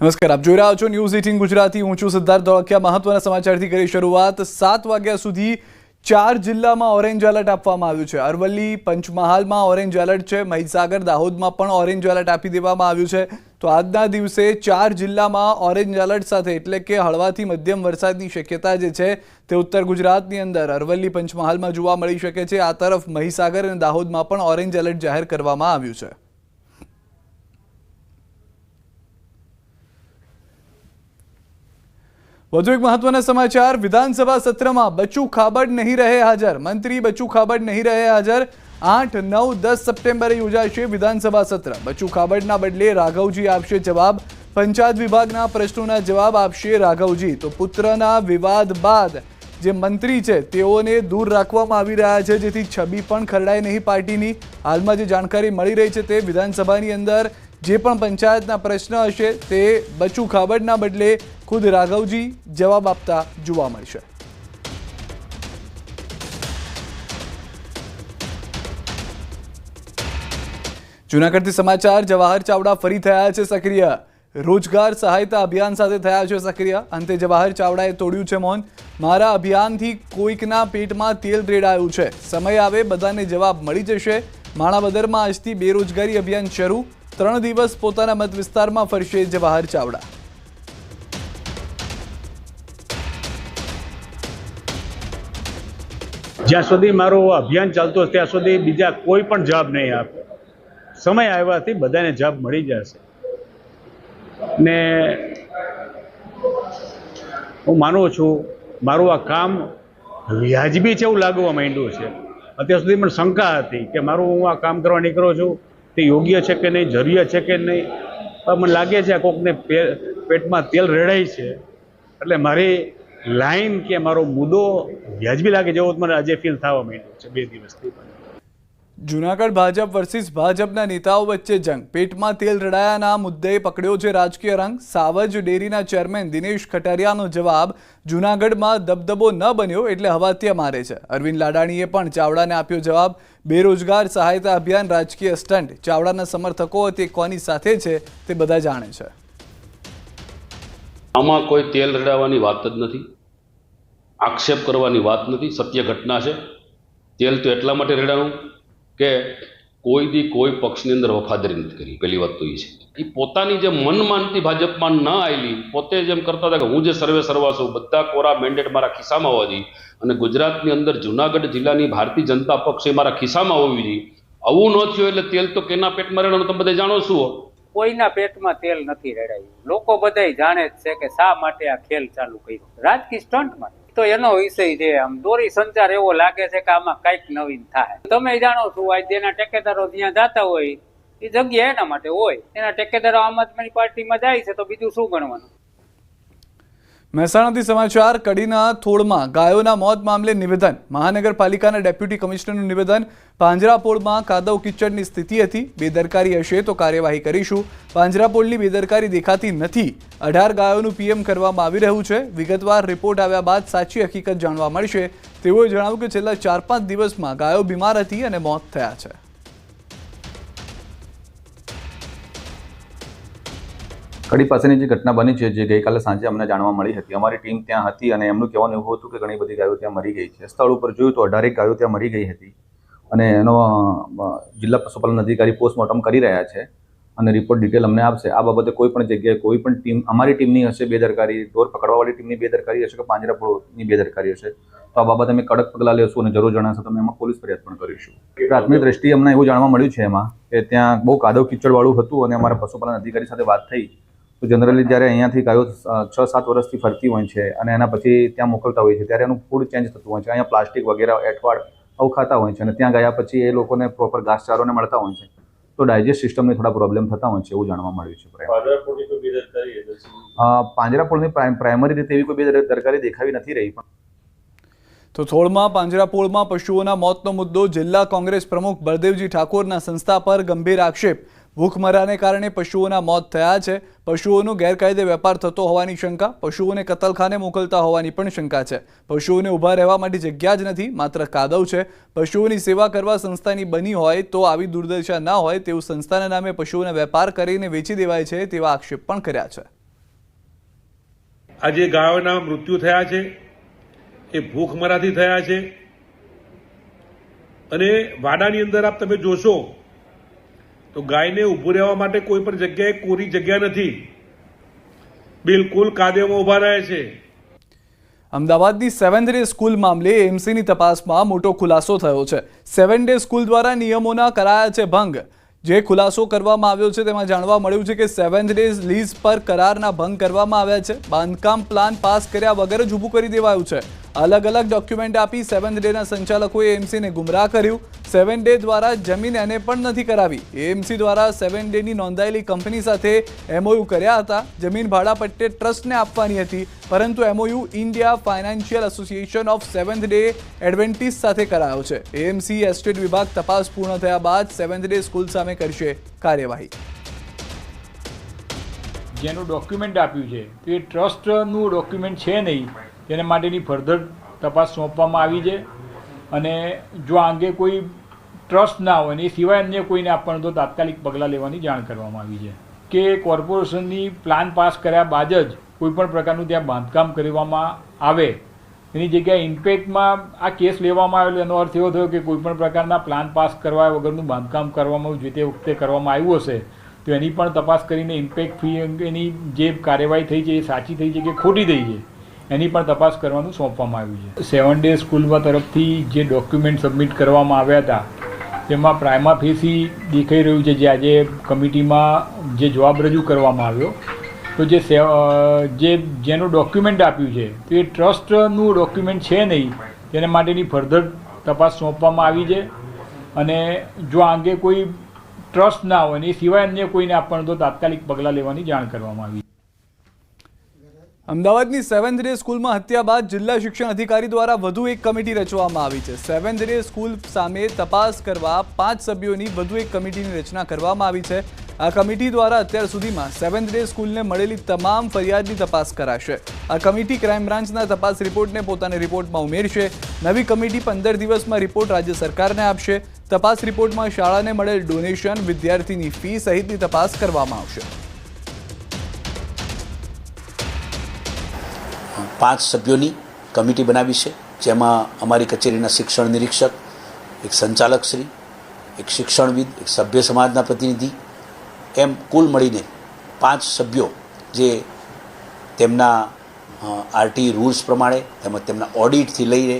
નમસ્કાર, આપ જોઈ રહ્યા છો ન્યૂઝ 18 ગુજરાતી. હું છું સિદ્ધાર્થ ધોળકિયા. મહત્વના સમાચારથી કરી શરૂઆત. 7 વાગ્યા સુધી 4 જિલ્લામાં ઓરેન્જ એલર્ટ આપવામાં આવ્યું છે. અરવલ્લી, પંચમહાલમાં ઓરેન્જ એલર્ટ છે. મહીસાગર, દાહોદમાં પણ ઓરેન્જ એલર્ટ આપી દેવામાં આવ્યું છે. તો આજના દિવસે 4 જિલ્લામાં ઓરેન્જ એલર્ટ સાથે એટલે કે હળવાથી મધ્યમ વરસાદની શક્યતા જે છે તે ઉત્તર ગુજરાતની અંદર અરવલ્લી, પંચમહાલમાં જોવા મળી શકે છે. આ તરફ મહીસાગર અને દાહોદમાં પણ ઓરેન્જ એલર્ટ જાહેર કરવામાં આવ્યું છે. વધુ એક મહત્વના સમાચાર. વિધાનસભા સત્રમાં બચુ ખાબડ નહીં રહે હાજર. મંત્રી બચુ ખાબડ નહીં રહે હાજર. 8, 9, 10 સપ્ટેમ્બરે યોજાશે વિધાનસભા સત્ર. બચુ ખાબડના બદલે રાઘવજી આપશે જવાબ. પંચાયત વિભાગના પ્રશ્નોના જવાબ આપશે રાઘવજી. તો પુત્રના વિવાદ બાદ જે મંત્રી છે તેઓને દૂર રાખવામાં આવી રહ્યા છે, જેથી છબી પણ ખરડાય નહીં પાર્ટીની. હાલમાં જે જાણકારી મળી રહી છે તે વિધાનસભાની અંદર જે પણ પંચાયતના પ્રશ્ન હશે તે બચુ ખાબડના બદલે ખુદ રાઘવજી જવાબ આપતા જોવા મળશે. જૂનાગઢથી સમાચાર. જવાહર ચાવડા ફરી થયા છે સક્રિય. રોજગાર સહાયતા અભિયાન સાથે થયા છે સક્રિય. અંતે જવાહર ચાવડાએ તોડ્યું છે મૌન. મારા અભિયાનથી કોઈકના પેટમાં તેલ રેડાયું છે. સમય આવે બધાને જવાબ મળી જશે. માણાવદરમાં આજથી બેરોજગારી અભિયાન શરૂ. 3 દિવસ પોતાના મત વિસ્તારમાં ફરશે જવાહર ચાવડા. જ્યાં સુધી મારું અભિયાન ચાલતું હશે ત્યાં સુધી બીજા કોઈ પણ જવાબ નહીં આપે. સમય આવ્યાથી બધાને જવાબ મળી જશે. ને હું માનું છું મારું આ કામ વ્યાજબી છે એવું લાગવા માંડ્યું છે. અત્યાર સુધી મને શંકા હતી કે મારું હું આ કામ કરવા નીકળું છું તે યોગ્ય છે કે નહીં, જરૂરિયાત છે કે નહીં. પણ મને લાગે છે આ કોકને પેટમાં તેલ રેડાય છે. એટલે મારી લાઈન કે મારો મુદ્દો વ્યાજબી લાગે જેવો મને આજે ફીલ થવા માંડ્યું છે 2 દિવસથી. જૂનાગઢ ભાજપ વર્સિસ ભાજપના નેતાઓ વચ્ચે જંગ. પેટમાં તેલ રડાયાના મુદ્દે પકડ્યો છે રાજકીય રંગ. સાવજ ડેરીના ચેરમેન દિનેશ ખટારિયાનો જવાબ. જૂનાગઢમાં દબદબો ન બન્યો એટલે હવાતિયા મારે છે. અરવિંદ લાડાણીએ પણ ચાવડાને આપ્યો જવાબ. બેરોજગાર સહાયતા અભિયાન રાજકીય સ્ટન્ટ. ચાવડાના સમર્થકો તે કોની સાથે છે તે બધા જાણે છે. આમાં કોઈ તેલ રેડાવવાની વાત જ નથી, આક્ષેપ કરવાની વાત નથી. સત્ય ઘટના છે. તેલ તો એટલા માટે રેડાવું કે કોઈ દી કોઈ પક્ષની અંદર વફાદારી નથી કરી. પહેલી વાત તો એ છે. એ પોતાની જે મનમાનતી ભાજપમાં ન આવેલી, પોતે જેમ કરતા હતા કે હું જે સર્વે સર્વા છું, બધા કોરા મેન્ડેટ મારા ખિસ્સામાં હોવા જોઈએ અને ગુજરાતની અંદર જુનાગઢ જિલ્લાની ભારતીય જનતા પક્ષ એ મારા ખિસ્સામાં હોવી જોઈએ. આવું ન થયું એટલે તેલ તો કેના પેટમાં રેડાનું તમે બધા જાણો છો. કોઈના પેટમાં તેલ નથી રેડાયું. લોકો બધાય જાણે જ છે કે શા માટે આ ખેલ ચાલુ કર્યો. રાજકીય સ્ટન્ટમાં તો એનો વિષય છે. આમ દોરી સંચાર એવો લાગે છે કે આમાં કઈક નવીન થાય. તમે જાણો છો આજ જેના ટેકેદારો ત્યાં જતા હોય એ જગ્યા એના માટે હોય. એના ટેકેદારો આમ આદમી પાર્ટીમાં જાય છે તો બીજું શું ગણવાનું. મહેસાણાથી સમાચાર. કડીના થોળમાં ગાયોના મોત મામલે નિવેદન. મહાનગરપાલિકાના ડેપ્યુટી કમિશનરનું નિવેદન. પાંજરાપોળમાં કાદવ કિચડની સ્થિતિ હતી. બેદરકારી હશે તો કાર્યવાહી કરીશું. પાંજરાપોળની બેદરકારી દેખાતી નથી. 18 ગાયોનું પીએમ કરવામાં આવી રહ્યું છે. વિગતવાર રિપોર્ટ આવ્યા બાદ સાચી હકીકત જાણવા મળશે. તેઓએ જણાવ્યું કે છેલ્લા 4-5 દિવસમાં ગાયો બીમાર હતી અને મોત થયા છે. કડી પાસેની જે ઘટના બની છે, જે ગઈકાલે સાંજે અમને જાણવા મળી હતી, અમારી ટીમ ત્યાં હતી અને એમનું કહેવાનું એવું હતું કે ઘણી બધી ગાયો ત્યાં મરી ગઈ છે. સ્થળ ઉપર જોયું તો 18 ગાયો ત્યાં મરી ગઈ હતી અને એનો જિલ્લા પશુપાલન અધિકારી પોસ્ટમોર્ટમ કરી રહ્યા છે અને રિપોર્ટ ડિટેલ અમને આપશે. આ બાબતે કોઈ પણ જગ્યાએ કોઈ પણ ટીમ, અમારી ટીમની હશે બેદરકારી, ઢોર પકડવાવાળી ટીમની બેદરકારી હશે કે પાંજરાપોળની બેદરકારી હશે તો આ બાબતે અમે કડક પગલાં લેશું અને જરૂર જણાશે તો અમે એમાં પોલીસ ફરિયાદ પણ કરીશું. પ્રાથમિક દ્રષ્ટિએ અમને એવું જાણવા મળ્યું છે એમાં કે ત્યાં બહુ કાદવ કિચડવાળું હતું અને અમારા પશુપાલન અધિકારી સાથે વાત થઈ તો જનરલી જ્યારે અહીંયાથી ગાયો 6-7 વર્ષથી ફરતી હોય છે અને એના પછી ત્યાં મોકલતા હોય છે ત્યારે એનું ફૂડ ચેન્જ થતું હોય છે. અહીંયા પ્લાસ્ટિક વગેરે એઠવાડ આવું ખાતા હોય છે અને ત્યાં ગયા પછી એ લોકોને પ્રોપર ઘાસચારોને મળતા હોય છે તો ડાયજેસ્ટ સિસ્ટમને થોડા પ્રોબ્લેમ થતા હોય છે એવું જાણવા મળ્યું છે. પાંજરાપોળની પ્રાઇમરી રીતે એવી કોઈ બેદરકારી દેખાવી નથી રહી. તો થોળમાં પાંજરાપોળમાં પશુઓના મોતનો મુદ્દો. જિલ્લા કોંગ્રેસ પ્રમુખ બળદેવજી ઠાકોરના સંસ્થા પર ગંભીર આક્ષેપ. ભૂખમરાને કારણે પશુઓના મોત થયા છે. પશુઓનો ગેરકાયદે વેપાર થતો હોવાની શંકા. પશુઓને કતલખાને મોકલતા હોવાની પણ શંકા છે. પશુઓને ઊભા રહેવા માટે જગ્યા જ નથી, માત્ર કાદવ છે. પશુઓની સેવા કરવા સંસ્થાની બની હોય તો આવી દુર્દશા ના હોય તેવું સંસ્થાના નામે પશુઓના વેપાર કરીને વેચી દેવાય છે તેવા આક્ષેપ પણ કર્યા છે. આ જે ગાયોના મૃત્યુ થયા છે એ ભૂખમરાથી થયા છે અને વાડાની અંદર આપ તમે જોશો તો ગાયને ઊભું રહેવા માટે કોઈ પણ જગ્યાએ કોરી જગ્યા નથી, બિલકુલ કાદવમાં ઊભા રહે છે. અમદાવાદની 7th ડે સ્કૂલ મામલે એએમસીની તપાસમાં મોટો ખુલાસો થયો છે. 7th ડે સ્કૂલ દ્વારા નિયમોના કરાયા છે ભંગ. જે ખુલાસો કરવામાં આવ્યો છે તેમાં જાણવા મળ્યું છે કે 7th ડે લીઝ પર કરારના ભંગ કરવામાં આવ્યા છે. બાંધકામ પ્લાન પાસ કર્યા વગર જ ઊભું કરી દેવાયું છે. અલગ અલગ ડોક્યુમેન્ટ આપી 7th ડેના સંચાલકોએ એએમસીને ગુમરાહ કર્યું. 7th ડે દ્વારા જમીન એને પણ નથી કરાવી. એએમસી દ્વારા 7th ડેની નોંધાયેલી કંપની સાથે એમઓયુ કર્યા હતા. જમીન ભાડાપટ્ટે ટ્રસ્ટને આપવાની હતી, પરંતુ MOU India financial association of 7th day Adventist સાથે કરાયો છે. એએમસી એસ્ટેટ વિભાગ તપાસ પૂર્ણ થયા બાદ 7th ડે સ્કૂલ સામે કરશે કાર્યવાહી. જેનું ડોક્યુમેન્ટ આપ્યું છે તે ટ્રસ્ટનું ડોક્યુમેન્ટ છે નહીં, તેના માટેની ફર્ધર તપાસ સોંપવામાં આવી છે. અને જો આ અંગે કોઈ ટ્રસ્ટ ના હોય ને એ સિવાય અન્ય કોઈને આપવાનું તો તાત્કાલિક પગલાં લેવાની જાણ કરવામાં આવી છે. કે કોર્પોરેશનની પ્લાન પાસ કર્યા બાદ જ કોઈપણ પ્રકારનું ત્યાં બાંધકામ કરવામાં આવે, એની જગ્યાએ ઇમ્પેક્ટમાં આ કેસ લેવામાં આવેલો. એનો અર્થ એવો થયો કે કોઈપણ પ્રકારના પ્લાન પાસ કરવા વગરનું બાંધકામ કરવામાં જે તે વખતે કરવામાં આવ્યું હશે તો એની પણ તપાસ કરીને ઇમ્પેક્ટ ફી અંગેની જે કાર્યવાહી થઈ છે એ સાચી થઈ છે કે ખોટી થઈ છે એની પણ તપાસ કરવાનું સોંપવામાં આવ્યું છે. 7th ડે સ્કૂલમાં તરફથી જે ડોક્યુમેન્ટ સબમિટ કરવામાં આવ્યા હતા તેમાં પ્રાઇમા ફેસી દેખાઈ રહ્યું છે. જે આજે કમિટીમાં જે જવાબ રજૂ કરવામાં આવ્યો તો જેનું ડોક્યુમેન્ટ આપ્યું છે તે ટ્રસ્ટનું ડોક્યુમેન્ટ છે નહીં, તેના માટેની ફર્ધર તપાસ સોંપવામાં આવી છે. અને જો આ અંગે કોઈ ટ્રસ્ટ ના હોય ને એ સિવાય અન્ય કોઈને આપવાનું તો તાત્કાલિક પગલાં લેવાની જાણ કરવામાં આવી. અમદાવાદની 7th ડે સ્કૂલમાં હત્યા બાદ જિલ્લા શિક્ષણ અધિકારી દ્વારા વધુ એક કમિટી રચવામાં આવી છે. 7th ડે સ્કૂલ સામે તપાસ કરવા 5 સભ્યોની વધુ એક કમિટીની રચના કરવામાં આવી છે. આ કમિટી દ્વારા અત્યાર સુધીમાં 7th ડે સ્કૂલને મળેલી તમામ ફરિયાદની તપાસ કરાશે. આ કમિટી ક્રાઇમ બ્રાન્ચના તપાસ રિપોર્ટને પોતાના રિપોર્ટમાં ઉમેરશે. નવી કમિટી 15 દિવસમાં રિપોર્ટ રાજ્ય સરકારને આપશે. તપાસ રિપોર્ટમાં શાળાને મળેલ ડોનેશન, વિદ્યાર્થીની ફી સહિતની તપાસ કરવામાં આવશે. 5 સભ્યોની કમિટી બનાવી છે, જેમાં અમારી કચેરીના શિક્ષણ નિરીક્ષક, એક સંચાલકશ્રી, એક શિક્ષણવિદ, એક સભ્ય સમાજના પ્રતિનિધિ, એમ કુલ મળીને 5 સભ્યો જે તેમના આરટી રૂલ્સ પ્રમાણે તેમજ તેમના ઓડિટથી લઈને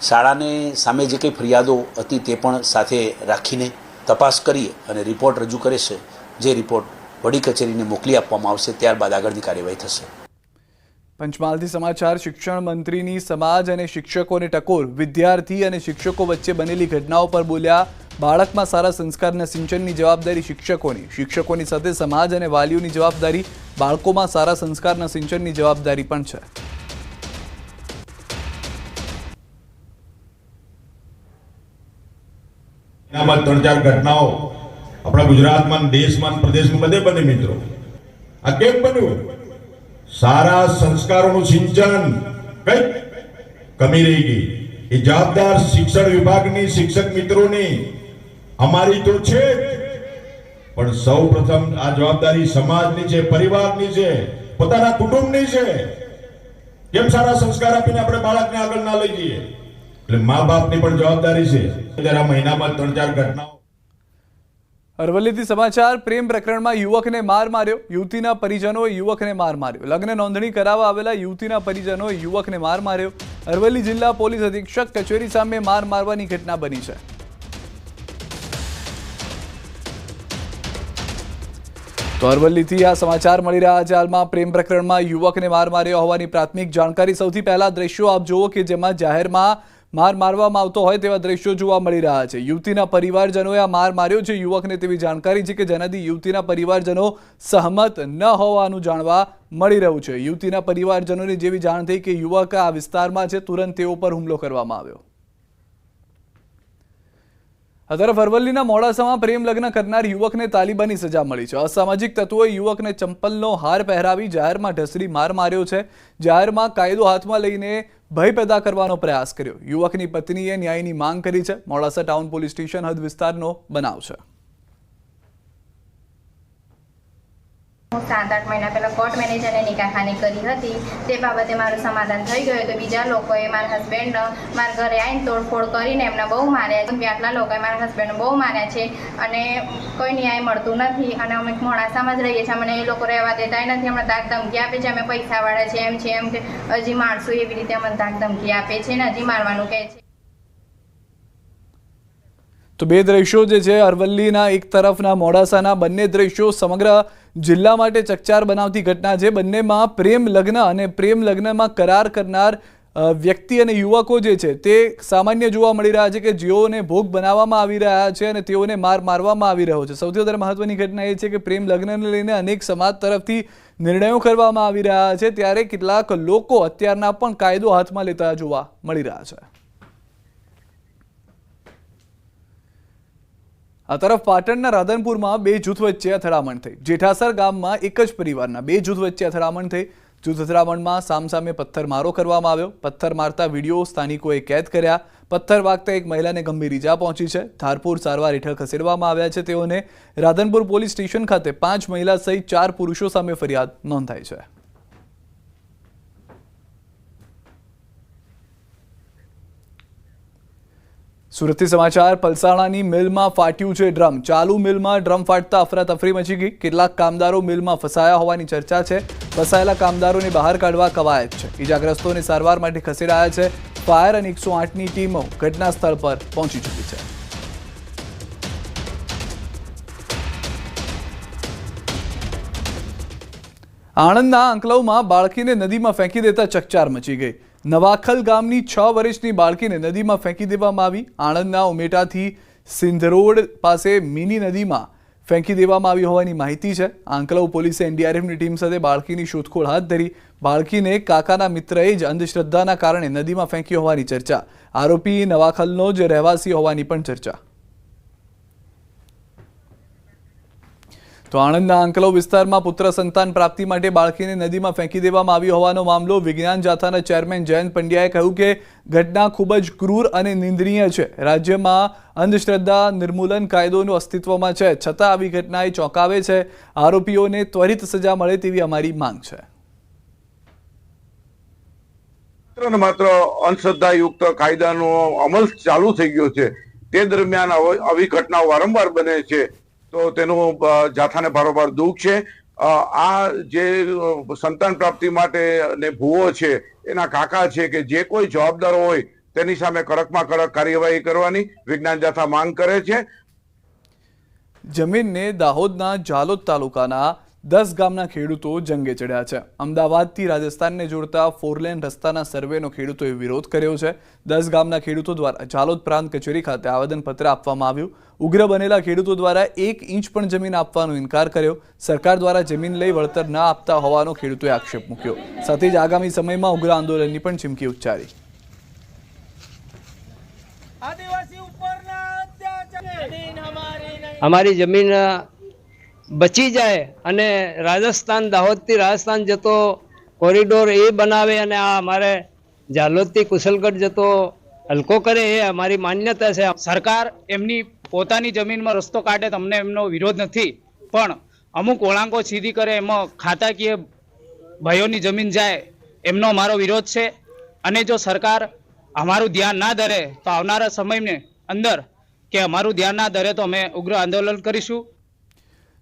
શાળાને સામે જે કંઈ ફરિયાદો હતી તે પણ સાથે રાખીને તપાસ કરી અને રિપોર્ટ રજૂ કરે છે. જે રિપોર્ટ વડી કચેરીને મોકલી આપવામાં આવશે, ત્યારબાદ આગળની કાર્યવાહી થશે. પંચમહાલથી સમાચાર. શિક્ષણ મંત્રીની સમાજ અને શિક્ષકોને ટકોર. વિદ્યાર્થી અને શિક્ષકો વચ્ચે બનેલી ઘટનાઓ પર બોલ્યા. બાળકમાં સારા સંસ્કારના સિંચનની જવાબદારી શિક્ષકોની. શિક્ષકોની સાથે સમાજ અને વાલીઓની જવાબદારી. બાળકોમાં સારા સંસ્કારના સિંચનની જવાબદારી પણ છે. એનામાં 3-4 ઘટનાઓ આપણા ગુજરાતમાં, દેશમાં, પ્રદેશમાં બધે બને મિત્રો. આ કેમ બન્યું? સારા સંસ્કારોનું સિંચન કઈ કમી રહી ગઈ. એ જવાબદાર શિક્ષણ વિભાગની, શિક્ષક મિત્રોની, અમારી તો છે, પણ સૌ પ્રથમ આ જવાબદારી સમાજની છે, પરિવારની છે, પોતાના કુટુંબની છે. કેમ સારા સંસ્કાર આપીને આપણે બાળકને આગળ ના લઈ જઈએ? એટલે મા બાપની પણ જવાબદારી છે. આ મહિનામાં 3-4 ઘટનાઓ. અરવલ્લીથી સમાચાર. પ્રેમ પ્રકરણમાં યુવકને માર માર્યો. યુવતીના પરિજનોએ યુવકને માર માર્યો. લગ્ન નોંધણી કરાવવા આવેલા યુવતીના પરિજનોએ યુવકને માર માર્યો. અરવલ્લી જિલ્લા પોલીસ અધિક્ષક કચેરી સામે માર મારવાની ઘટના બની છે. તો અરવલ્લીથી આ સમાચાર મળી રહ્યા છે. હાલમાં પ્રેમ પ્રકરણમાં યુવકને માર માર્યો હોવાની પ્રાથમિક જાણકારી. સૌથી પહેલા દ્રશ્યો આપ જુઓ કે જેમાં જાહેરમાં માર મારવામાં આવતો હોય તેવા દ્રશ્યો જોવા મળી રહ્યા છે. યુવતીના પરિવારજનોએ આ માર માર્યો છે યુવકને તેવી જાણકારી છે કે જેનાથી યુવતીના પરિવારજનો સહમત ન હોવાનું જાણવા મળી રહ્યું છે. યુવતીના પરિવારજનોને જેવી જાણ થઈ કે યુવક આ વિસ્તારમાં છે, તુરંત તેઓ પર હુમલો કરવામાં આવ્યો. આ તરફ અરવલ્લીના મોડાસામાં પ્રેમ લગ્ન કરનાર યુવકને તાલિબાની સજા મળી છે. અસામાજિક તત્વોએ યુવકને ચંપલનો હાર પહેરાવી જાહેરમાં ઢસડી માર માર્યો છે. જાહેરમાં કાયદો હાથમાં લઈને ભય પેદા કરવાનો પ્રયાસ કર્યો. યુવકની પત્નીએ ન્યાયની માંગ કરી છે. મોડાસા ટાઉન પોલીસ સ્ટેશન હદ વિસ્તારનો બનાવ છે. હું 7-8 મહિના પહેલાં કોર્ટ મેનેજરને નિકાહખાની કરી હતી. તે બાબતે મારું સમાધાન થઈ ગયું. તો બીજા લોકોએ મારા હસબન્ડ મારા ઘરે આવીને તોડફોડ કરીને એમને બહુ માર્યા. આટલા લોકોએ મારા હસબન્ડને બહુ માર્યા છે અને કોઈ ન્યાય મળતું નથી. અને અમે મોડાસામાં જ રહીએ છીએ. અમને એ લોકો રહેવા દેતા નથી. અમને ધાક ધમકી આપે છે. અમે પૈસાવાળા છે એમ કે હજી મારશું, એવી રીતે અમને ધાક ધમકી આપે છે ને હજી મારવાનું કહે છે. તો બે દ્રશ્યો જે છે અરવલ્લીના એક તરફના મોડાસાના, બંને દ્રશ્યો સમગ્ર જિલ્લા માટે ચકચાર બનાવતી ઘટના છે. બંનેમાં પ્રેમ લગ્ન અને પ્રેમ લગ્નમાં કરાર કરનાર વ્યક્તિ અને યુવકો જે છે તે સામાન્ય જોવા મળી રહ્યા છે કે જેઓને ભોગ બનાવવામાં આવી રહ્યા છે અને તેઓને મારવામાં આવી રહ્યો છે. સૌથી વધારે મહત્વની ઘટના એ છે કે પ્રેમ લગ્નને લઈને અનેક સમાજ તરફથી નિર્ણયો કરવામાં આવી રહ્યા છે, ત્યારે કેટલાક લોકો અત્યારના પણ કાયદો હાથમાં લેતા જોવા મળી રહ્યા છે. આ તરફ પાટણના રાધનપુરમાં બે જૂથ વચ્ચે અથડામણ થઈ. જેઠાસર ગામમાં એક જ પરિવારના બે જૂથ વચ્ચે અથડામણ થઈ. જૂથ અથડામણમાં સામસામે પથ્થરમારો કરવામાં આવ્યો. પથ્થર મારતા વિડીયો સ્થાનિકોએ કેદ કર્યા. પથ્થર વાગતા એક મહિલાને ગંભીર ઈજા પહોંચી છે. ધારપુર સારવાર હેઠળ ખસેડવામાં આવ્યા છે. તેઓને રાધનપુર પોલીસ સ્ટેશન ખાતે 5 મહિલા સહિત 4 પુરુષો સામે ફરિયાદ નોંધાઈ છે. સુરતથી સમાચાર. પલસાણાની મિલમાં ફાટ્યું છે ડ્રમ. ચાલુ મિલમાં ડ્રમ ફાટતા અફરાતફરી મચી ગઈ. કેટલાક કામદારો મિલમાં ફસાયા હોવાની ચર્ચા છે. ફસાયેલા કામદારોને બહાર કાઢવા કવાયત છે. ઈજાગ્રસ્તોને સારવાર માટે ખસેડાયા છે. ફાયર અને 108ની ટીમો ઘટના સ્થળ પર પહોંચી ચૂકી છે. આણંદના અંકલવમાં બાળકીને નદીમાં ફેંકી દેતા ચકચાર મચી ગઈ. નવાખલ ગામની 6 વર્ષની બાળકીને નદીમાં ફેંકી દેવામાં આવી. આણંદના ઉમેટાથી સિંધરોડ પાસે મિની નદીમાં ફેંકી દેવામાં આવી હોવાની માહિતી છે. આંકલવ પોલીસે એનડીઆરએફની ટીમ સાથે બાળકીની શોધખોળ હાથ ધરી. બાળકીને કાકાના મિત્રએ જ અંધશ્રદ્ધાના કારણે નદીમાં ફેંકી હોવાની ચર્ચા. આરોપી નવાખલનો જ રહેવાસી હોવાની પણ ચર્ચા. તો આણંદના અંકલવ વિસ્તારમાં પુત્ર સંતાન પ્રાપ્તિ માટે બાળકીને નદીમાં ફેંકી દેવામાં આવી હોવાનો મામલો. વિજ્ઞાન જાથાના ચેરમેન જયંત પંડ્યાએ કહ્યું કે ઘટના ખૂબ જ ક્રૂર અને નિંદનીય છે. રાજ્યમાં અંધશ્રદ્ધા નિર્મૂલન કાયદોનું અસ્તિત્વમાં છે, છતાં આવી ઘટનાએ ચોંકાવે છે. આરોપીઓને ત્વરિત સજા મળે તેવી અમારી માંગ છે. માત્ર અંધશ્રદ્ધાયુક્ત કાયદાનો અમલ ચાલુ થઈ ગયો છે. તે દરમિયાન આવી ઘટનાઓ વારંવાર બને છે, તો તેનું જાથાને બારોબાર દુઃખ છે. આ જે સંતાન પ્રાપ્તિ માટે ને ભૂવો છે, એના કાકા છે કે જે કોઈ જવાબદાર હોય તેની સામે કડકમાં કડક કાર્યવાહી કરવાની વિજ્ઞાન જાથા માંગ કરે છે. જમીનને દાહોદના જાલોદ તાલુકાના 10 ગામના ખેડૂતો જંગે ચડ્યા છે. અમદાવાદથી રાજસ્થાનને જોડતા 4 લેન રસ્તાના સર્વેનો ખેડૂતોએ વિરોધ કર્યો છે. 10 ગામના ખેડૂતો દ્વારા જાલોદ પ્રાંત કચેરી ખાતે આવેદનપત્ર આપવામાં આવ્યું. ઉગ્ર બનેલા ખેડૂતો દ્વારા 1 ઇંચ પણ જમીન આપવાનો ઇનકાર કર્યો. સરકાર દ્વારા જમીન લઈ વળતર ન આપતા હોવાનો ખેડૂતોએ આક્ષેપ મૂક્યો. સાથે જ આગામી સમયમાં ઉગ્ર આંદોલનની પણ ચીમકી ઉચ્ચારી. અમારી જમીન બચી જાય અને રાજસ્થાન, દાહોદથી રાજસ્થાન જતો કોરિડોર એ બનાવે અને આ અમારે જાલોદથી કુશલગઢ જતો હલકો કરે, એ અમારી માન્યતા છે. સરકાર એમની પોતાની જમીનમાં રસ્તો કાઢે તો અમને એમનો વિરોધ નથી, પણ અમુક વળાંકો સીધી કરે એમાં ખાતાકીય ભાઈઓની જમીન જાય એમનો અમારો વિરોધ છે. અને જો સરકાર અમારું ધ્યાન ના ધરે તો આવનારા સમયની અંદર કે અમારું ધ્યાન ના ધરે તો અમે ઉગ્ર આંદોલન કરીશું.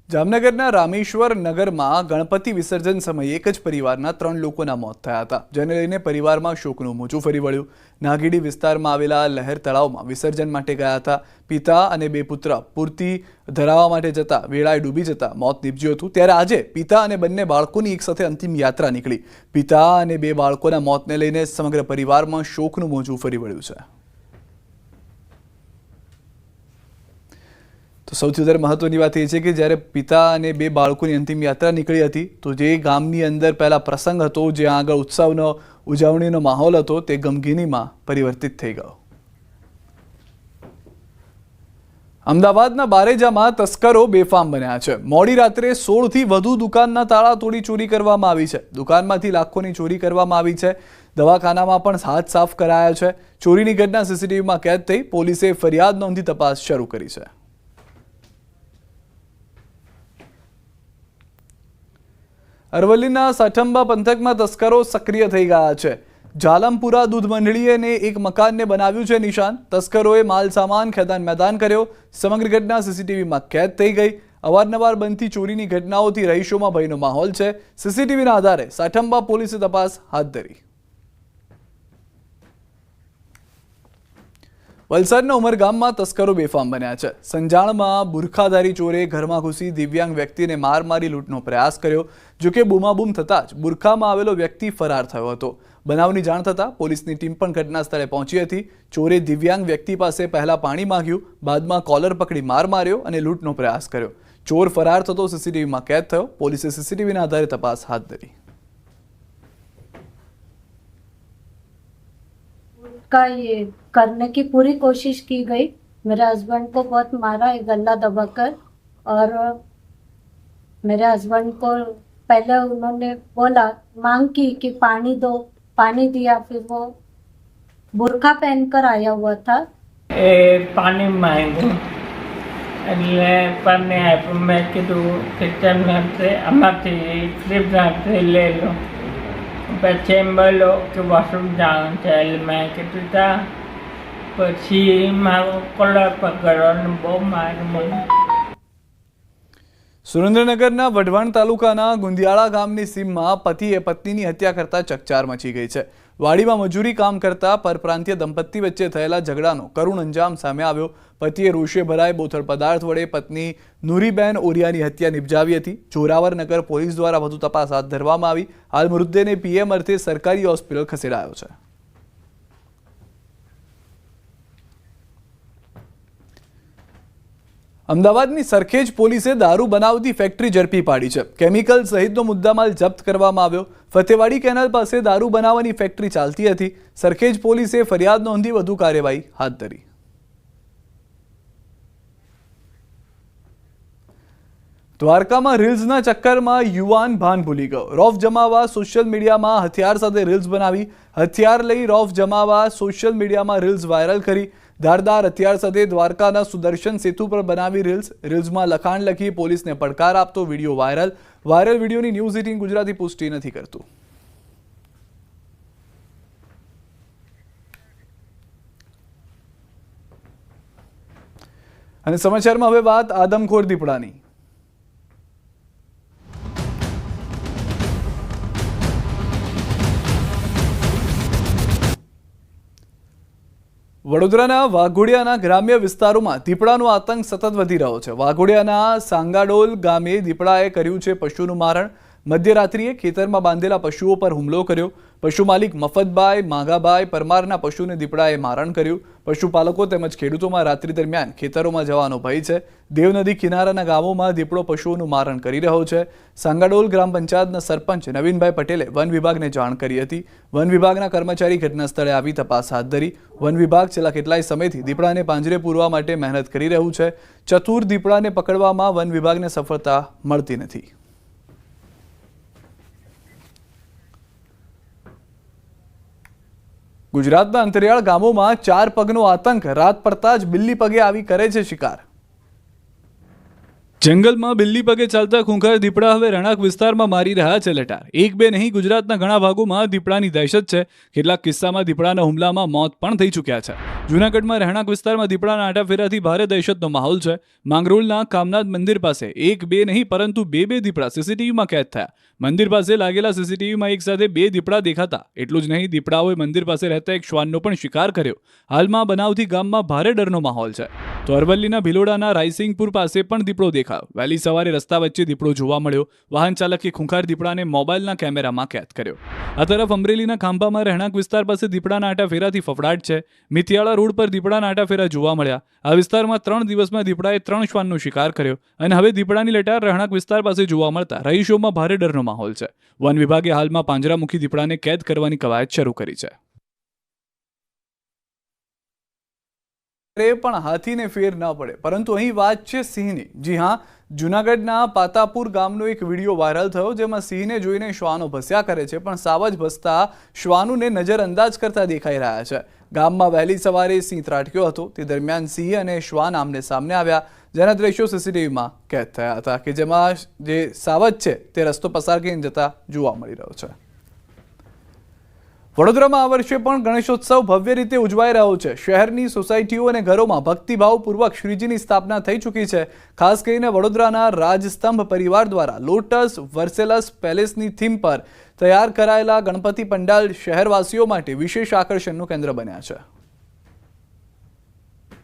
જામનગરના રામેશ્વર નગરમાં ગણપતિ વિસર્જન સમયે એક જ પરિવારના 3 લોકોના મોત થયા હતા, જેને લઈને પરિવારમાં શોકનું મોજું ફરી વળ્યું. નાગીડી વિસ્તારમાં આવેલા લહેર તળાવમાં વિસર્જન માટે ગયા હતા. પિતા અને 2 પુત્ર પૂરતી ધરાવવા માટે જતા વેળાએ ડૂબી જતા મોત નીપજ્યું હતું. ત્યારે આજે પિતા અને બંને બાળકોની એક સાથે અંતિમ યાત્રા નીકળી. પિતા અને 2 બાળકોના મોતને લઈને સમગ્ર પરિવારમાં શોકનું મોજું ફરી વળ્યું છે. તો સૌથી વધારે મહત્વની વાત એ છે કે જ્યારે પિતા અને 2 બાળકોની અંતિમ યાત્રા નીકળી હતી, તો જે ગામની અંદર પહેલા પ્રસંગ હતો, જ્યાં આગળ ઉત્સવનો ઉજવણીનો માહોલ હતો, તે ગમગીનીમાં પરિવર્તિત થઈ ગયો. અમદાવાદના બારેજામાં તસ્કરો બેફામ બન્યા છે. મોડી રાત્રે 16થી વધુ દુકાનના તાળા તોડી ચોરી કરવામાં આવી છે. દુકાનમાંથી લાખોની ચોરી કરવામાં આવી છે. દવાખાનામાં પણ હાથ સાફ કરાયા છે. ચોરીની ઘટના સીસીટીવીમાં કેદ થઈ. પોલીસે ફરિયાદ નોંધી તપાસ શરૂ કરી છે. અરવલ્લીના સાઠંબા પંથકમાં તસ્કરો સક્રિય થઈ ગયા છે. ઝાલમપુરા દૂધ મંડળીએ એક મકાનને બનાવ્યું છે નિશાન. તસ્કરોએ માલ સામાન ખેદાન મેદાન કર્યો. સમગ્ર ઘટના સીસીટીવીમાં કેદ થઈ ગઈ. અવારનવાર બનતી ચોરીની ઘટનાઓથી રહીશોમાં ભયનો માહોલ છે. સીસીટીવીના આધારે સાઠંબા પોલીસે તપાસ હાથ ધરી. વલસાડના ઉમરગામમાં તસ્કરો બેફામ બન્યા છે. સંજાણમાં બુરખાધારી ચોરે ઘરમાં ઘૂસી દિવ્યાંગ વ્યક્તિને માર મારી લૂંટનો પ્રયાસ કર્યો. જોકે બૂમાબૂમ થતાં જ બુરખામાં આવેલો વ્યક્તિ ફરાર થયો હતો. બનાવની જાણ થતાં પોલીસની ટીમ પણ ઘટના સ્થળે પહોંચી હતી. ચોરે દિવ્યાંગ વ્યક્તિ પાસે પહેલા પાણી માંગ્યું, બાદમાં કોલર પકડી માર માર્યો અને લૂંટનો પ્રયાસ કર્યો. ચોર ફરાર થતો સીસીટીવીમાં કેદ થયો. પોલીસે સીસીટીવીના આધારે તપાસ હાથ ધરી. का ये करने की पूरी कोशिश की गई. मेरे हस्बैंड को बहुत मारा, एक गला दबाकर, और मेरे हस्बैंड को पहले उन्होंने बोला, मांग की कि पानी दो, पानी दिया. फिर वो बुरखा पहनकर आया हुआ था. पानी मांगो એટલે પાણી આપ્યું. મેં કીધું કિચનમાં અમારથી ફ્રીજમાંથી લઈ લો. પછી એમ બોલો કે વોશરૂમ જવાનું છે. એટલે મેં કીધું તા. પછી મારો કોલર પકડ્યો અને બહુ માર્યું મને. સુરેન્દ્રનગરના વઢવાણ તાલુકાના ગુંદિયાળા ગામની સીમમાં પતિએ પત્નીની હત્યા કરતા ચકચાર મચી ગઈ છે. વાડીમાં મજૂરી કામ કરતા પરપ્રાંતીય દંપતી વચ્ચે થયેલા ઝઘડાનો કરુણ અંજામ સામે આવ્યો. પતિએ રોષે ભરાય બોથડ પદાર્થ વડે પત્ની નૂરીબેન ઓરિયાની હત્યા નિપજાવી હતી. જોરાવરનગર પોલીસ દ્વારા વધુ તપાસ હાથ ધરવામાં આવી. હાલ મૃતદેહને પીએમ અર્થે સરકારી હોસ્પિટલ ખસેડાયો છે. અમદાવાદની સરખેજ પોલીસે દારૂ બનાવતી ફેક્ટરી ઝડપી પાડી છે. કેમિકલ સહિતનો મુદ્દામાલ જપ્ત કરવામાં આવ્યો. ફતેવાડી કેનાલ પાસે દારૂ બનાવવાની ફેક્ટરી ચાલતી હતી. સરખેજ પોલીસે ફરિયાદ નોંધી વધુ કાર્યવાહી હાથ ધરી. દ્વારકામાં રીલ્સના ચક્કરમાં યુવાન ભાન ભૂલી ગયો. રોફ જમાવવા સોશિયલ મીડિયામાં હથિયાર સાથે રીલ્સ બનાવી. હથિયાર લઈ રોફ જમાવવા સોશિયલ મીડિયામાં રીલ્સ વાયરલ કરી. ધારદાર હથિયાર સાથે દ્વારકાના સુદર્શન સેતુ પર બનાવી રીલ્સ. રીલ્સમાં લખાણ લખી પોલીસને પડકાર આપતો વિડીયો વાયરલ. વાયરલ વિડીયોની ન્યૂઝ 18 ગુજરાતી પુષ્ટિ નથી કરતું. અને સમાચારમાં હવે વાત આદમખોર દીપડાની. વડોદરાના વાઘોડિયાના ગ્રામ્ય વિસ્તારોમાં દીપડાનો આતંક સતત વધી રહ્યો છે. વાઘોડિયાના સાંગાડોલ ગામે દીપડાએ કર્યું છે પશુનું મારણ. મધ્યરાત્રિએ ખેતરમાં બાંધેલા પશુઓ પર હુમલો કર્યો. પશુ માલિક મફતભાઈ માઘાભાઈ પરમારના પશુને દીપડાએ મારણ કર્યું. પશુપાલકો તેમજ ખેડૂતોમાં રાત્રિ દરમિયાન ખેતરોમાં જવાનો ભય છે. દેવનદી કિનારાના ગામોમાં દીપડો પશુઓનું મારણ કરી રહ્યો છે. સાંગાડોલ ગ્રામ પંચાયતના સરપંચ નવીનભાઈ પટેલે વન વિભાગને જાણ કરી હતી. વન વિભાગના કર્મચારી ઘટના સ્થળે આવી તપાસ હાથ ધરી. વન વિભાગ છેલ્લા કેટલાય સમયથી દીપડાને પાંજરે પૂરવા માટે મહેનત કરી રહ્યું છે. ચતુર દીપડાને પકડવામાં વન વિભાગને સફળતા મળતી નથી. ગુજરાતના અંતરિયાળ ગામોમાં 4 પગનો આતંક. રાત પડતા જ બિલ્લી પગે આવી કરે છે શિકાર. જંગલમાં બિલ્લી પગે ચાલતા ખૂંખાર દીપડા હવે રહેણાંક વિસ્તારમાં મારી રહ્યા છે લટાર. એક બે નહીં, ગુજરાતના ઘણા ભાગોમાં દીપડાની દહેશત છે. કેટલાક કિસ્સામાં દીપડાના હુમલામાં મોત પણ થઈ ચૂક્યા છે. જૂનાગઢમાં રહેણાંક વિસ્તારમાં દીપડાના આંટાફેરાથી ભારે દહેશતનો માહોલ છે. માંગરોળના કામનાથ મંદિર પાસે એક બે નહીં પરંતુ બે દીપડા સીસીટીવીમાં કેદ થયા. મંદિર પાસે લાગેલા સીસીટીવીમાં એક સાથે 2 દીપડા દેખાતા. એટલું જ નહીં, દીપડાઓએ મંદિર પાસે રહેતા એક શ્વાનનો પણ શિકાર કર્યો. હાલમાં બનાવથી ગામમાં ભારે ડરનો માહોલ છે. તો અરવલ્લીના ભિલોડાના રાયસિંગપુર પાસે પણ દીપડો દેખાયો. વહેલી સવારે રસ્તા વચ્ચે દીપડો જોવા મળ્યો. વાહન ચાલકે ખૂંખાર દીપડાને મોબાઈલના કેમેરામાં કેદ કર્યો. આ તરફ અમરેલીના ખાંભામાં રહેણાંક વિસ્તાર પાસે દીપડાના આંટાફેરાથી ફફડાટ છે. મિતિયાળા રોડ પર દીપડાના આંટાફેરા જોવા મળ્યા. આ વિસ્તારમાં 3 દિવસમાં દીપડાએ 3 શ્વાનનો શિકાર કર્યો અને હવે દીપડાની લટાર રહેણાંક વિસ્તાર પાસે જોવા મળતા રહીશોમાં ભારે ડરનો માહોલ છે. વન વિભાગે હાલમાં પાંજરામુખી દીપડાને કેદ કરવાની કવાયત શરૂ કરી છે. પણ હાથીને ફેર ન પડે, પરંતુ અહીં વાત છે સિંહની. જી હા, જૂનાગઢના પાતાપુર ગામનો એક વિડીયો વાયરલ થયો, જેમાં સિંહને જોઈને શ્વાનો ભસ્યા કરે છે, પણ સાવજ ભસતા શ્વાનુને નજરઅંદાજ કરતા દેખાઈ રહ્યા છે. ગામમાં વહેલી સવારે સિંહ ત્રાટક્યો હતો. તે દરમિયાન સિંહ અને શ્વાન આમને સામને આવ્યા, જેના દ્રશ્યો સીસીટીવીમાં કેદ થયા હતા, કે જેમાં જે સાવજ છે તે રસ્તો પસાર કરીને જતા જોવા મળી રહ્યો છે. વડોદરામાં આ વર્ષે પણ ગણેશોત્સવ ભવ્ય રીતે ઉજવાઈ રહ્યો છે. શહેરની સોસાયટીઓ અને ઘરોમાં ભક્તિભાવપૂર્વક શ્રીજીની સ્થાપના થઈ ચૂકી છે. ખાસ કરીને વડોદરાના રાજસ્તંભ પરિવાર દ્વારા લોટસ વર્સેલસ પેલેસની થીમ પર તૈયાર કરાયેલા ગણપતિ પંડાલ શહેરવાસીઓ માટે વિશેષ આકર્ષણનું કેન્દ્ર બન્યા છે.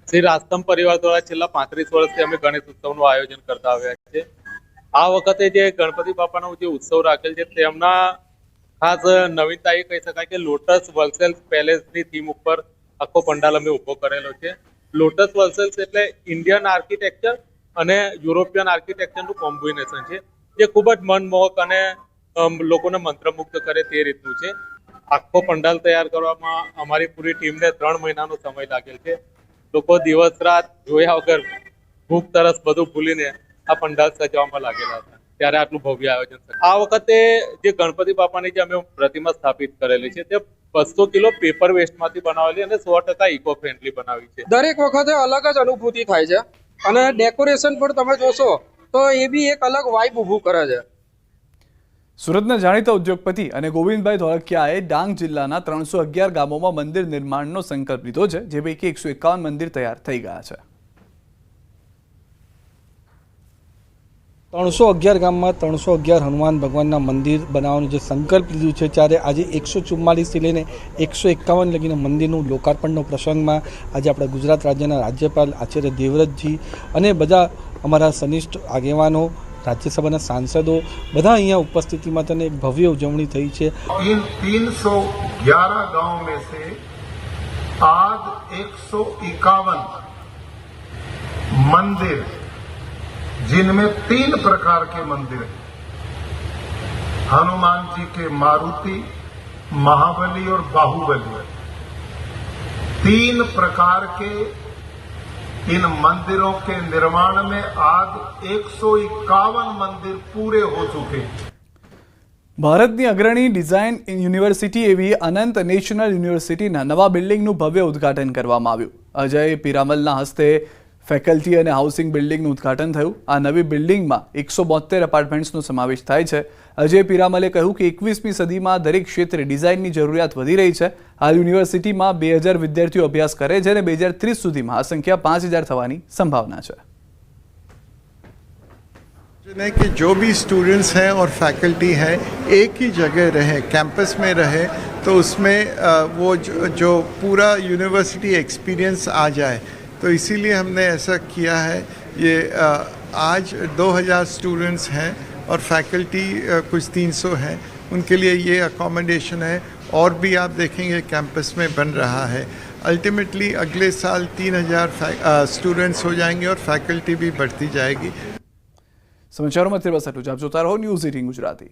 શ્રી રાજસ્તંભ પરિવાર દ્વારા છેલ્લા 35 વર્ષથી અમે ગણેશ ઉત્સવનું આયોજન કરતા આવ્યા છીએ. આ વખતે જે ગણપતિ બાપાનો જે ઉત્સવ રાખેલ છે તેમના ખાસ નવીનતા એ કહી શકાય કે લોટસ વર્સેલ્સ પેલેસની થીમ ઉપર આખો પંડાલ અમે ઊભો કરેલો છે. લોટસ વર્સેલ્સ એટલે ઇન્ડિયન આર્કિટેક્ચર અને યુરોપિયન આર્કિટેક્ચરનું કોમ્બિનેશન છે, જે ખૂબ જ મનમોહક અને લોકોને મંત્રમુગ્ધ કરે તે રીતનું છે. આખો પંડાલ તૈયાર કરવામાં અમારી પૂરી ટીમને 3 મહિનાનો સમય લાગેલ છે. લોકો દિવસ રાત જોયા વગર ભૂખ તરસ બધું ભૂલીને આ પંડાલ સજાવવામાં લાગેલા હતા, ત્યારે આટલું ભવ્ય આયોજન થયું. આ વખતે જે ગણપતિ બાપાની જે અમે પ્રતિમા સ્થાપિત કરેલી છે તે 200 કિલો પેપર વેસ્ટમાંથી બનાવેલી અને 100% ઇકો ફ્રેન્ડલી બનાવી છે. દરેક વખતે અલગ જ અનુભૂતિ થાય છે અને ડેકોરેશન પણ તમે જોશો તો એ બી એક અલગ વાઇબ ઊભું કરે છે. સુરતના જાણીતા ઉદ્યોગપતિ અને ગોવિંદભાઈ ધોળકિયાએ ડાંગ જિલ્લાના 311 ગામોમાં મંદિર નિર્માણનો સંકલ્પ લીધો છે, જે પૈકી 151 મંદિર તૈયાર થઈ ગયા છે. 311 ગામમાં 311 હનુમાન ભગવાનના મંદિર બનાવવાનું જે સંકલ્પ લીધું છે, ત્યારે આજે 144થી લઈને 151 લગીને મંદિરનું લોકાર્પણનો પ્રસંગમાં આજે આપણા ગુજરાત રાજ્યના રાજ્યપાલ આચાર્ય દેવવ્રતજી અને બધા અમારા સનિષ્ઠ આગેવાનો, રાજ્યસભાના સાંસદો બધા અહીંયા ઉપસ્થિતિમાં તેને એક ભવ્ય ઉજવણી થઈ છે. 311 गांव में से आज 151 मंदिर, जिनमें 3 प्रकार के मंदिर हैं, हनुमान जी के मारुति, महाबली और बाहुबली, 3 प्रकार के इन मंदिरों के निर्माण में आज 151 मंदिर पूरे हो चुके हैं. ભારતની અગ્રણી ડિઝાઇન યુનિવર્સિટી એવી અનંત નેશનલ યુનિવર્સિટીના નવા બિલ્ડિંગનું ભવ્ય ઉદ્ઘાટન કરવામાં આવ્યું. અજય પીરામલના હસ્તે ફેકલ્ટી અને હાઉસિંગ બિલ્ડિંગનું ઉદ્ઘાટન થયું. આ નવી બિલ્ડિંગમાં 172 એપાર્ટમેન્ટ્સનો સમાવેશ થાય છે. અજય પીરામલે કહ્યું કે 21મી સદીમાં દરેક ક્ષેત્રે ડિઝાઇનની જરૂરિયાત વધી રહી છે. હાલ યુનિવર્સિટીમાં 2000 વિદ્યાર્થીઓ અભ્યાસ કરે છે અને 2030 સુધીમાં આ સંખ્યા 5000 થવાની સંભાવના છે. कि जो भी स्टूडेंट्स हैं और फैकल्टी है एक ही जगह रहे, कैंपस में रहे, तो उसमें वो जो पूरा यूनिवर्सिटी एक्सपीरियंस आ जाए, तो इसीलिए हमने ऐसा किया है. ये आज 2000 स्टूडेंट्स हैं और फैकल्टी कुछ 300 हैं, उनके लिए ये अकोमोडेशन है. और भी आप देखेंगे कैंपस में बन रहा है. अल्टीमेटली अगले साल 3000 स्टूडेंट्स हो जाएंगे और फैकल्टी भी बढ़ती जाएगी. સમાચારોમાં તે બસ આટલું જ. આપ જોતા રહો ન્યૂઝ 18 ગુજરાતી.